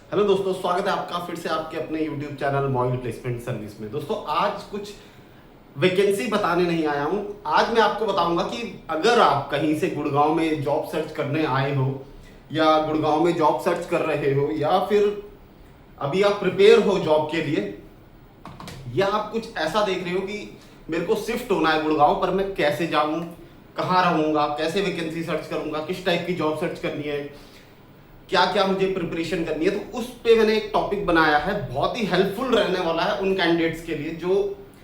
Hello दोस्तों, स्वागत है आपका फिर से आपके अपने YouTube channel MOIL placement service में। दोस्तों, आज कुछ वैकेंसी बताने नहीं आया हूं। आज मैं आपको बताऊंगा कि अगर आप कहीं से गुड़गांव में जॉब सर्च करने आए हो या गुड़गांव में जॉब सर्च कर रहे हो या फिर अभी आप प्रिपेयर हो जॉब के लिए या आप कुछ ऐसा देख रहे हो कि मेरे को शिफ्ट होना है गुड़गांव, पर मैं कैसे जाऊं, कहाँ रहूंगा, कैसे वैकेंसी सर्च करूंगा, किस टाइप की जॉब सर्च करनी है, क्या क्या मुझे प्रिपरेशन करनी है, तो उस पे मैंने एक टॉपिक बनाया है। बहुत ही हेल्पफुल रहने वाला है उन कैंडिडेट्स के लिए जो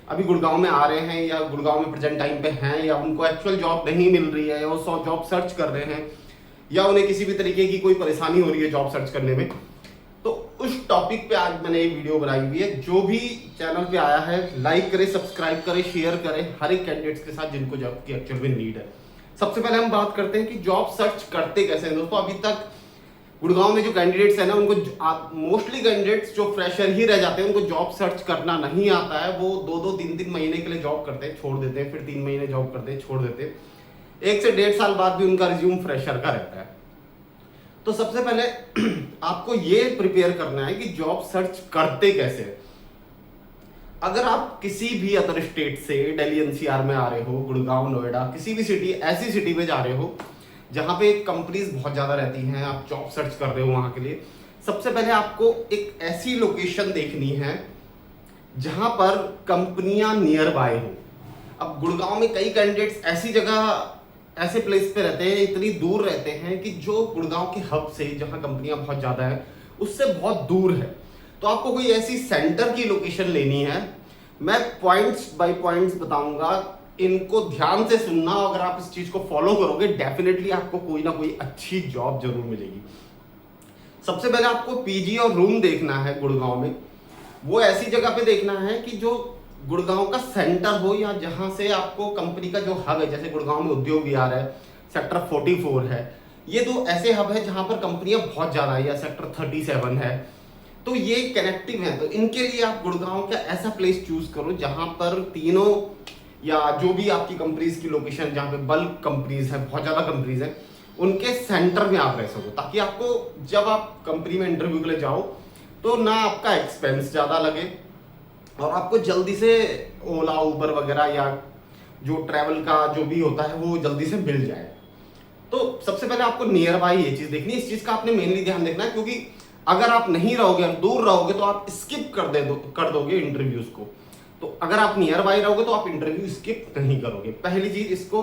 अभी गुड़गांव में आ रहे हैं या गुड़गांव में प्रेजेंट टाइम पे हैं या उनको एक्चुअल जॉब नहीं मिल रही है या वो जॉब सर्च कर रहे हैं या उन्हें किसी भी तरीके की कोई परेशानी हो रही है जॉब सर्च करने में। तो उस टॉपिक पे आज मैंने एक वीडियो बनाई हुई है। जो भी चैनल पे आया है लाइक करे, सब्सक्राइब करे, शेयर करे हर एक कैंडिडेट्स के साथ जिनको जॉब की एक्चुअल में नीड है। सबसे पहले हम बात करते हैं कि जॉब सर्च करते कैसे हैं। दोस्तों, अभी तक गुड़गांव में जो कैंडिडेट्स है ना, उनको मोस्टली कैंडिडेट्स जो फ्रेशर ही रह जाते हैं, उनको जॉब सर्च करना नहीं आता है। वो 2-3 महीने के लिए जॉब करते हैं, छोड़ देते हैं, फिर 3 महीने जॉब करते हैं, छोड़ देते हैं। 1 से 1.5 साल बाद भी उनका रिज्यूम फ्रेशर का रहता है। तो सबसे पहले आपको ये प्रिपेयर करना है कि जॉब सर्च करते कैसे। अगर आप किसी भी अदर स्टेट से दिल्ली एनसीआर में आ रहे हो, गुड़गांव, नोएडा, किसी भी सिटी, ऐसी सिटी में जा रहे हो जहां पे कंपनीज बहुत ज्यादा रहती हैं, आप जॉब सर्च कर रहे हो वहां के लिए, सबसे पहले आपको एक ऐसी लोकेशन देखनी है जहां पर कंपनियां नियर बाय हो। अब गुड़गांव में कई कैंडिडेट्स ऐसी जगह, ऐसे प्लेस पे रहते हैं, इतनी दूर रहते हैं कि जो गुड़गांव के हब से, जहां कंपनियां बहुत ज्यादा है, उससे बहुत दूर है। तो आपको कोई ऐसी सेंटर की लोकेशन लेनी है। मैं पॉइंट्स बाय पॉइंट्स बताऊंगा, इनको ध्यान से सुनना। अगर आप इस चीज को फॉलो करोगे डेफिनेटली आपको कोई ना कोई अच्छी जॉब जरूर मिलेगी। सबसे पहले आपको पीजी और रूम देखना है गुड़गांव में। वो ऐसी जगह पे देखना है कि जो गुड़गांव का सेंटर हो या जहां से आपको कंपनी का जो हब है, जैसे गुड़गांव में उद्योग विहार है, सेक्टर 44 है, ये 2 ऐसे हब है जहां पर कंपनियां बहुत ज्यादा है, या सेक्टर 37 है। तो ये कनेक्टिव है। तो इनके लिए आप गुड़गांव का ऐसा प्लेस चूज करो जहां पर तीनों या जो भी आपकी कंपनीज की लोकेशन, जहां पे बल्क कंपनीज है, बहुत ज्यादा कंपनीज है, उनके सेंटर में आप रह सको, ताकि आपको जब आप कंपनी में इंटरव्यू के लिए जाओ तो ना आपका एक्सपेंस ज्यादा लगे और आपको जल्दी से ओला, उबर वगैरह या जो ट्रैवल का जो भी होता है वो जल्दी से मिल जाए। तो सबसे पहले आपको नियर बाय ये चीज देखनी है। इस चीज का आपने मेनली ध्यान देखना है, क्योंकि अगर आप नहीं रहोगे, दूर रहोगे, तो आप स्किप कर दोगे इंटरव्यूज को। तो अगर आप नियर बाय रहोगे तो आप इंटरव्यू स्किप नहीं करोगे। पहली चीज इसको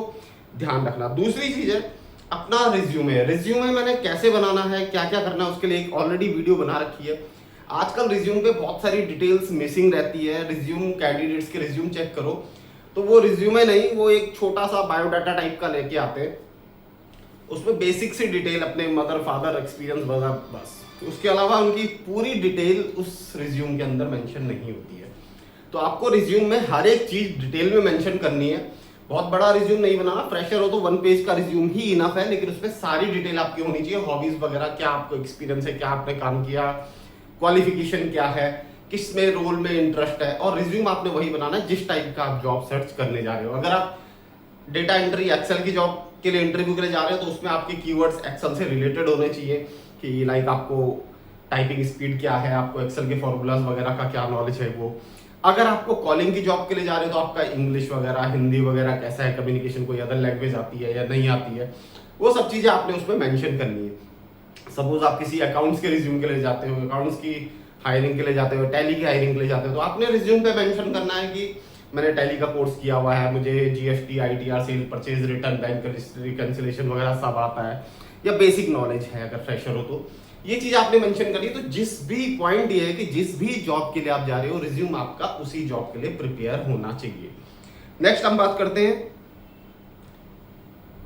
ध्यान रखना। दूसरी चीज है अपना रिज्यूमे। रिज्यूमे मैंने कैसे बनाना है, क्या क्या करना है, उसके लिए एक ऑलरेडी वीडियो बना रखी है। आजकल रिज्यूम पे बहुत सारी डिटेल्स मिसिंग रहती है। रिज्यूम, कैंडिडेट्स के रिज्यूम चेक करो तो वो रिज्यूमे नहीं, वो एक छोटा सा बायोडाटा टाइप का लेके आते हैं। उसमें बेसिक सी डिटेल, अपने मदर फादर एक्सपीरियंस वगैरह, बस। उसके अलावा उनकी पूरी डिटेल उस रिज्यूम के अंदर मेंशन नहीं होती है। तो आपको रिज्यूम में हर एक चीज डिटेल में मेंशन करनी है। बहुत बड़ा रिज्यूम नहीं बनाना। फ्रेशर हो तो 1 पेज का रिज्यूम ही इनफ है, लेकिन उसमें सारी डिटेल आपकी होनी चाहिए। हॉबीज वगैरह, क्या आपको एक्सपीरियंस है, क्या आपने काम किया, क्वालिफिकेशन क्या है, किस में रोल में इंटरेस्ट है। और रिज्यूम आपने वही बनाना है जिस टाइप का आप जॉब सर्च करने जा रहे हो। अगर आप डेटा एंट्री, एक्सेल की जॉब के लिए इंटरव्यू के लिए जा रहे हो तो उसमें आपके कीवर्ड्स एक्सेल से रिलेटेड होने चाहिए, कि लाइक आपको टाइपिंग स्पीड क्या है, आपको एक्सेल के फॉर्मूलाज वगैरह का क्या नॉलेज है वो। अगर आपको कॉलिंग की जॉब के लिए जा रहे हो तो आपका इंग्लिश वगैरह, हिंदी वगैरह कैसा है, कम्युनिकेशन, कोई अदर लैंग्वेज आती है या नहीं आती है, वो सब चीजें आपने उसमें मेंशन करनी है। सपोज आप किसी अकाउंट्स के रिज्यूम के लिए जाते हो, अकाउंट्स की हायरिंग के लिए जाते हो, टैली की हायरिंग के लिए जाते हो, तो आपने रिज्यूम पे मेंशन करना है कि मैंने टैली का कोर्स किया हुआ है, मुझे GST, ITR, cell purchase return, bank reconciliation वगैरह सब आता है, या बेसिक नॉलेज है अगर फ्रेशर हो तो। ये चीज आपने मेंशन करी। तो जिस भी पॉइंट ये है कि जिस भी जॉब के लिए आप जा रहे हो, रिज्यूम आपका उसी जॉब के लिए प्रिपेयर होना चाहिए। नेक्स्ट हम बात करते हैं,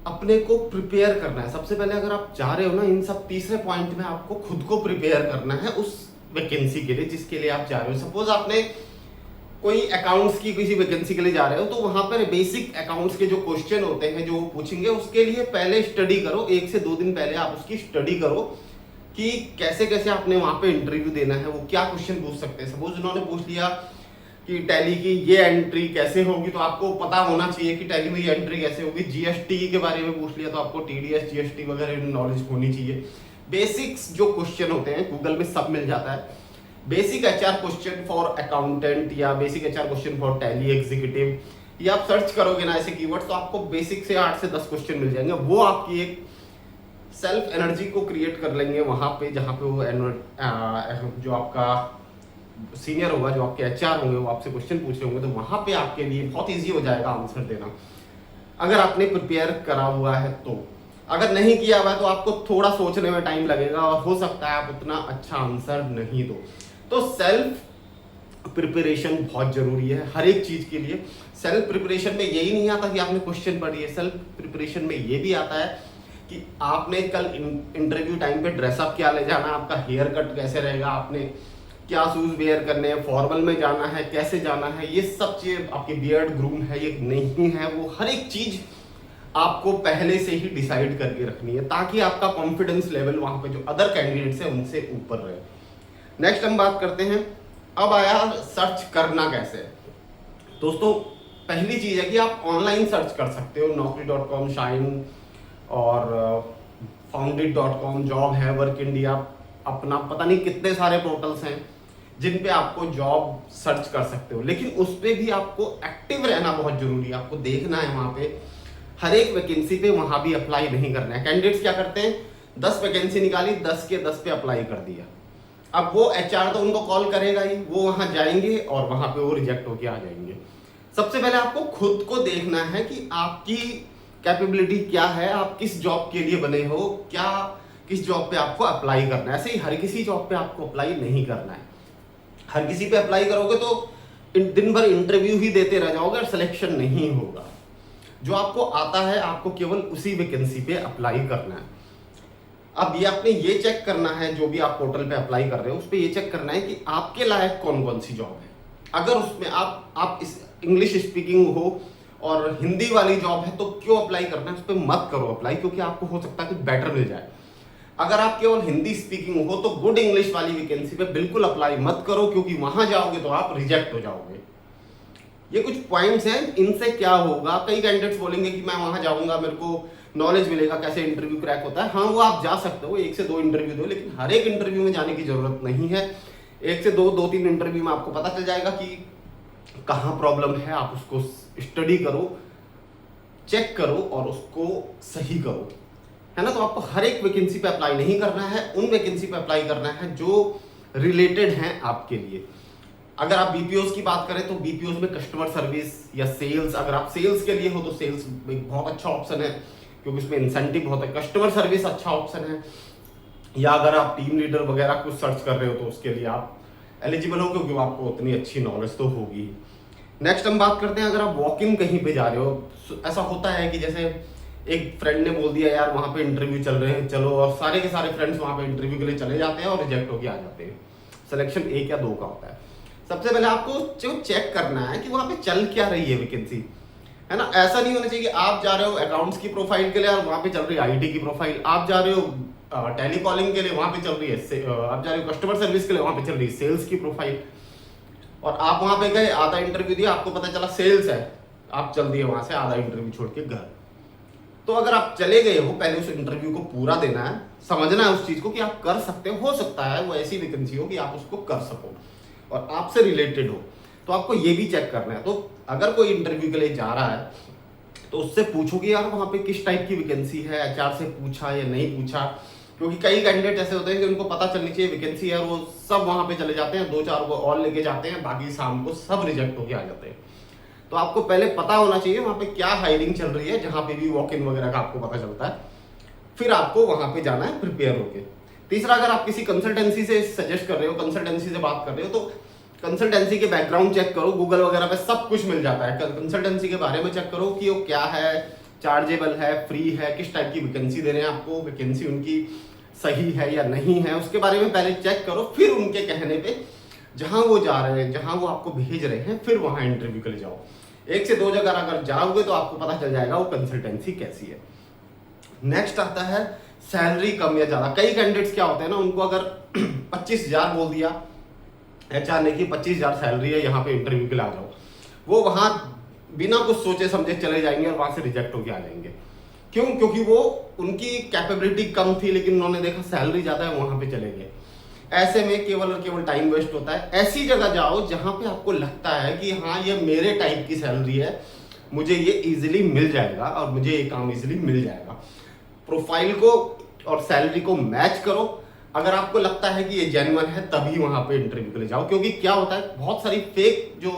अपने को प्रिपेयर करना है। सबसे पहले अगर आप जा रहे हो ना, इन सब तीसरे पॉइंट में आपको खुद को प्रिपेयर करना है उस वैकेंसी के लिए जिसके लिए आप जा रहे हो। सपोज आपने कोई अकाउंट्स की किसी वैकेंसी के लिए जा रहे हो, तो वहां पर बेसिक अकाउंट्स के जो क्वेश्चन होते हैं, जो वो पूछेंगे, उसके लिए पहले स्टडी करो। 1 से 2 दिन पहले आप उसकी स्टडी करो कि कैसे कैसे आपने वहां पे इंटरव्यू देना है, वो क्या क्वेश्चन पूछ सकते हैं। सपोज उन्होंने पूछ लिया कि टैली की ये एंट्री कैसे होगी, तो आपको पता होना चाहिए कि टैली में ये एंट्री कैसे होगी। जीएसटी के बारे में पूछ लिया तो आपको टीडीएस, जीएसटी वगैरह नॉलेज होनी चाहिए। बेसिक्स जो क्वेश्चन होते हैं गूगल में सब मिल जाता है। Basic HR question for accountant या basic HR question for Tally executive, ये आप सर्च करोगे ना ऐसे कीवर्ड्स तो आपको बेसिक से 8 से 10 क्वेश्चन मिल जाएंगे। वो आपकी एक सेल्फ एनर्जी को क्रिएट कर लेंगे वहां पे, जहां पे वो जो आपका सीनियर होगा, जो आपके एचआर होंगे, वो आपसे क्वेश्चन पूछ रहे होंगे, तो वहां पे आपके लिए बहुत ईजी हो जाएगा आंसर देना, अगर आपने प्रिपेयर करा हुआ है तो। अगर नहीं किया हुआ है तो आपको थोड़ा सोचने में टाइम लगेगा और हो सकता है आप उतना अच्छा आंसर नहीं दो। तो सेल्फ प्रिपरेशन बहुत जरूरी है हर एक चीज के लिए। सेल्फ प्रिपरेशन में यही नहीं आता कि आपने क्वेश्चन पढ़ी है, सेल्फ प्रिपरेशन में ये भी आता है कि आपने कल इंटरव्यू टाइम पे ड्रेसअप क्या ले जाना, आपका हेयर कट कैसे रहेगा, आपने क्या शूज वेयर करने हैं, फॉर्मल में जाना है, कैसे जाना है, ये सब चीजें, आपकी बियर्ड ग्रूम है ये नहीं है, वो हर एक चीज आपको पहले से ही डिसाइड करके रखनी है, ताकि आपका कॉन्फिडेंस लेवल वहां पे जो अदर कैंडिडेट्स है उनसे ऊपर रहे। नेक्स्ट हम बात करते हैं, अब आया सर्च करना कैसे। दोस्तों पहली चीज है कि आप ऑनलाइन सर्च कर सकते हो, naukri.com, शाइन और foundit.com, जॉब है, वर्क इंडिया, अपना पता नहीं कितने सारे पोर्टल्स हैं जिन पे आपको जॉब सर्च कर सकते हो। लेकिन उस पे भी आपको एक्टिव रहना बहुत जरूरी है, आपको देखना है वहां पे हर एक वैकेंसी पे, वहां भी अप्लाई नहीं करना है। कैंडिडेट्स क्या करते हैं, 10 वैकेंसी निकाली, 10 के 10 पे अप्लाई कर दिया। अब वो एचआर तो उनको कॉल करेगा ही, वो वहां जाएंगे और वहां पे वो रिजेक्ट होके आ जाएंगे। सबसे पहले आपको खुद को देखना है कि आपकी कैपेबिलिटी क्या है, आप किस जॉब के लिए बने हो, क्या किस जॉब पे आपको अप्लाई करना है। ऐसे ही हर किसी जॉब पे आपको अप्लाई नहीं करना है। हर किसी पे अप्लाई करोगे तो दिन भर इंटरव्यू ही देते रह जाओगे और सिलेक्शन नहीं होगा। जो आपको आता है आपको केवल उसी वैकेंसी पे अप्लाई करना है। अब ये आपने ये चेक करना है, जो भी आप पोर्टल पे अप्लाई कर रहे हो उस पे ये चेक करना है कि आपके लायक कौन कौन सी जॉब है। अगर उसमें आप इस इंग्लिश स्पीकिंग हो और हिंदी वाली जॉब है तो क्यों अप्लाई करना है, उस पर मत करो अप्लाई, क्योंकि आपको हो सकता है कि बेटर मिल जाए। अगर आप केवल हिंदी स्पीकिंग हो तो गुड इंग्लिश वाली वैकेंसी पे बिल्कुल अप्लाई मत करो, क्योंकि वहां जाओगे तो आप रिजेक्ट हो जाओगे। ये कुछ पॉइंट्स हैं, इनसे क्या होगा, कई कैंडिडेट्स बोलेंगे कि मैं वहां जाऊंगा मेरे को नॉलेज मिलेगा कैसे इंटरव्यू क्रैक होता है। हाँ वो आप जा सकते हो, 1 से 2 इंटरव्यू दो, लेकिन हर एक इंटरव्यू में जाने की जरूरत नहीं है। 1 से 2-3 इंटरव्यू में आपको पता चल जाएगा कि कहाँ प्रॉब्लम है, आप उसको स्टडी करो, चेक करो और उसको सही करो, है ना। तो आपको हर एक वैकेंसी पे अप्लाई नहीं करना है, उन वैकेंसी पे अप्लाई करना है जो रिलेटेड हैं आपके लिए। अगर आप बीपीओस की बात करें तो बीपीओस में कस्टमर सर्विस या सेल्स, अगर आप सेल्स के लिए हो तो सेल्स एक बहुत अच्छा ऑप्शन है, क्योंकि उसमें इंसेंटिव बहुत है। कस्टमर सर्विस अच्छा ऑप्शन है। या अगर आप टीम लीडर वगैरह कुछ सर्च कर रहे हो तो उसके लिए आप एलिजिबल हो, क्योंकि आपको उतनी अच्छी नॉलेज तो होगी। नेक्स्ट हम बात करते हैं, अगर आप वॉक इन कहीं पे जा रहे हो, ऐसा होता है कि जैसे एक फ्रेंड ने बोल दिया यार वहां पे इंटरव्यू चल रहे हैं चलो, और सारे के सारे फ्रेंड्स वहां पे इंटरव्यू के लिए चले जाते हैं और रिजेक्ट होके आ जाते हैं। सिलेक्शन 1 या 2 का होता है। सबसे पहले आपको जो चेक करना है कि वहां पे चल क्या रही है वैकेंसी, है ना। ऐसा नहीं होना चाहिए कि आप जा रहे हो अकाउंट्स की प्रोफाइल के लिए और वहां पे चल रही है आईटी की प्रोफाइल, आप जा रहे हो टेली कॉलिंग के लिए वहां पे चल रही है, आप जा रहे हो कस्टमर सर्विस के लिए वहां पे चल रही है सेल्स की प्रोफाइल, और आप वहां पे गए, आधा इंटरव्यू दिया, आपको पता चला सेल्स है, आप चल दिए वहां से आधा इंटरव्यू छोड़ के घर। तो अगर आप चले गए हो, पहले उस इंटरव्यू को पूरा देना है, समझना है उस चीज को कि आप कर सकते हो सकता है वो ऐसी वैकेंसी हो कि आप उसको कर सको और आपसे रिलेटेड हो, तो आपको ये भी चेक करना है। तो अगर कोई इंटरव्यू के लिए जा रहा है तो उससे पूछो कि यार वहाँ पे किस टाइप की वैकेंसी है, एचआर से पूछा या नहीं पूछा, क्योंकि कई कैंडिडेट ऐसे होते हैं कि उनको पता चलनी चाहिए वैकेंसी है, वो सब वहाँ पे चले जाते हैं, 2-4 को और लेके जाते हैं, बाकी शाम को सब रिजेक्ट होके आ जाते हैं। तो आपको पहले पता होना चाहिए वहाँ पे क्या हायरिंग चल रही है, जहाँ पे भी वॉक इन वगैरह का आपको पता चलता है, फिर आपको वहाँ पे जाना है प्रिपेयर होके। तीसरा, अगर आप किसी कंसल्टेंसी से सजेस्ट कर रहे हो, कंसल्टेंसी से बात कर रहे हो, तो कंसल्टेंसी के बैकग्राउंड चेक करो, गूगल वगैरह पे सब कुछ मिल जाता है। कंसल्टेंसी के बारे में चेक करो कि वो क्या है, चार्जेबल है, फ्री है, किस टाइप की वैकेंसी दे रहे हैं आपको, वैकेंसी उनकी सही है या नहीं है, उसके बारे में पहले चेक करो। फिर उनके कहने पे जहां वो जा रहे हैं, जहां वो आपको भेज रहे हैं, फिर वहां इंटरव्यू के लिए जाओ। 1 से 2 जगह अगर जाओगे तो आपको पता चल जाएगा वो कंसल्टेंसी कैसी है। नेक्स्ट आता है सैलरी कम या ज्यादा। कई कैंडिडेट्स क्या होते हैं ना, उनको अगर 25,000 बोल दिया एचआर ने कि 25,000 सैलरी है, यहाँ पे इंटरव्यू के लिए आ जाओ, वो वहां बिना कुछ सोचे समझे चले जाएंगे और वहां से रिजेक्ट होके आ जाएंगे, क्यों? क्योंकि वो उनकी कैपेबिलिटी कम थी, लेकिन उन्होंने देखा सैलरी ज्यादा है, वहां पे चले गए। ऐसे में केवल और केवल टाइम वेस्ट होता है। ऐसी जगह जाओ जहां पे आपको लगता है कि हाँ ये मेरे टाइप की सैलरी है, मुझे ये इजीली मिल जाएगा और मुझे ये काम इजीली मिल जाएगा। प्रोफाइल को और सैलरी को मैच करो। अगर आपको लगता है कि ये जेन्युइन है तभी वहां पे इंटरव्यू के लिए जाओ। क्योंकि क्या होता है, बहुत सारी फेक जो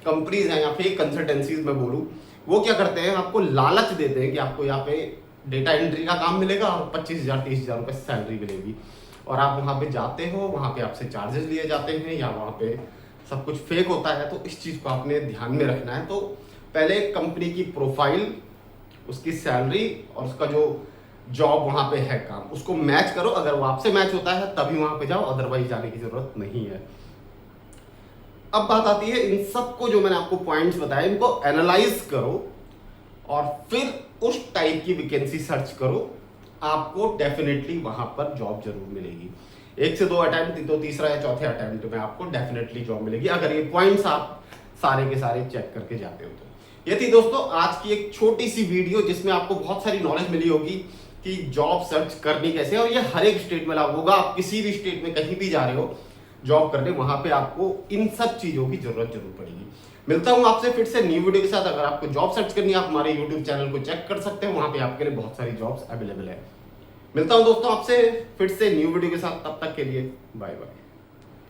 कंपनीज हैं या फेक कंसल्टेंसीज में बोलूं, वो क्या करते हैं, आपको लालच देते हैं कि आपको यहाँ पे डेटा एंट्री का काम मिलेगा और 25,000 30,000 रुपये सैलरी मिलेगी, और आप वहाँ पे जाते हो, वहाँ पे आपसे चार्जेस लिए जाते हैं या वहाँ पे सब कुछ फेक होता है। तो इस चीज़ को आपने ध्यान में रखना है। तो पहले कंपनी की प्रोफाइल, उसकी सैलरी और उसका जो जॉब वहाँ पे है काम, उसको मैच करो। अगर वो आपसे मैच होता है तभी वहाँ पे जाओ, अदरवाइज जाने की जरूरत नहीं है। अब बात आती है इन सबको जो मैंने आपको पॉइंट्स बताए, इनको एनालाइज करो और फिर उस टाइप की वैकेंसी सर्च करो। आपको डेफिनेटली वहां पर जॉब जरूर मिलेगी। 1 से 2 अटेम्प्ट, तो तीसरा या चौथे अटेम्प्ट में आपको डेफिनेटली जॉब मिलेगी, अगर ये पॉइंट्स आप सारे के सारे चेक करके जाते हो तो। ये थी दोस्तों आज की एक छोटी सी वीडियो, जिसमें आपको बहुत सारी नॉलेज मिली होगी कि जॉब सर्च करनी कैसे है, और ये हर एक स्टेट में लागू होगा। आप किसी भी स्टेट में कहीं भी जा रहे हो जॉब करने, वहां पे आपको इन सब चीजों की जरूरत जरूर पड़ेगी। मिलता हूं आपसे फिर से न्यू वीडियो के साथ। अगर आपको जॉब सर्च करनी है, आप हमारे यूट्यूब चैनल को चेक कर सकते हैं, वहां पे आपके लिए बहुत सारी जॉब्स अवेलेबल है। मिलता हूं दोस्तों आपसे फिर से न्यू वीडियो के साथ, तब तक के लिए बाय बाय।